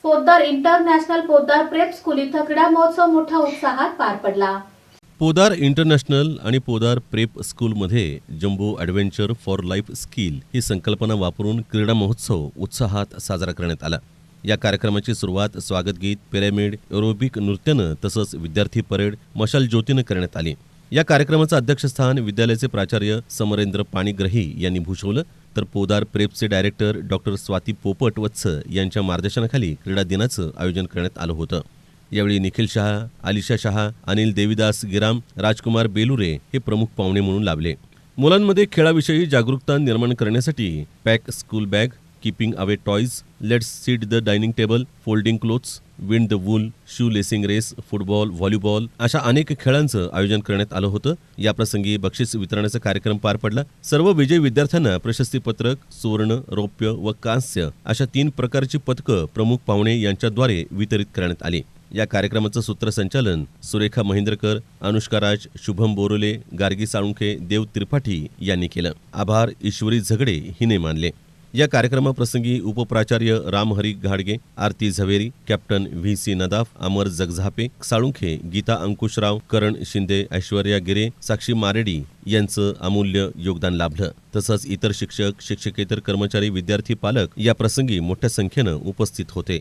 Poddar international Poddar prep school इथं क्रीडा महोत्सव मोठ्या उत्साहात पार पडला। पोद्दार इंटरनॅशनल आणि पोद्दार प्रेप स्कूलमध्ये jumbo adventure for life skill ही संकल्पना वापरून क्रीडा महोत्सव उत्साहात साजरा करण्यात आला। या कार्यक्रमाची सुरुवात स्वागत गीत, पिरॅमिड, एरोबिक नृत्यानं तसंच विद्यार्थी परेड, मशाल ज्योतीनं करण्यात आली। या कार्यक्रमाचं अध्यक्षस्थान विद्यालयाचे प्राचार्य समरेंद्र पाणिग्रही यांनी भूषवलं, तर पोद्दार प्रेपचे डायरेक्टर डॉक्टर स्वाती पोपट वत्स यांच्या मार्गदर्शनाखाली क्रीडा दिनाचं आयोजन करण्यात आलं होतं। यावेळी निखिल शहा, आलिशा शहा, अनिल देविदास गिराम, राजकुमार बेलुरे हे प्रमुख पाहुणे म्हणून लाभले। मुलांमध्ये खेळाविषयी जागरूकता निर्माण करण्यासाठी pack school bag, keeping away toys, let's seat the dining table, folding clothes, wind the wool, shoe lacing race, football, volleyball अशा अनेक खेळांचं आयोजन करण्यात आलं होतं। याप्रसंगी बक्षीस वितरणाचा कार्यक्रम पार पडला। सर्व विजयी विद्यार्थ्यांना प्रशस्तीपत्रक, सुवर्ण, रौप्य व कांस्य अशा 3 प्रकारची पदकं प्रमुख पाहुणे यांच्याद्वारे वितरित करण्यात आली। या कार्यक्रमाचं सूत्रसंचालन सुरेखा महेंद्रकर, अनुष्का राज, शुभम बोरोले, गार्गी साळुंखे, देव त्रिपाठी यांनी केलं। आभार ईश्वरी झगडे हिने मानले। या कार्यक्रमाप्रसंगी उपप्राचार्य रामहरी घाडगे, आरती झवेरी, कॅप्टन व्ही.सी. नदाफ, अमर जगझापे, साळुंखे, गीता अंकुशराव, करण शिंदे, ऐश्वर्या गिरे, साक्षी मारेडी यांचं अमूल्य योगदान लाभलं। तसंच इतर शिक्षक, शिक्षकेतर कर्मचारी, विद्यार्थी, पालक या प्रसंगी मोठ्या संख्येनं उपस्थित होते।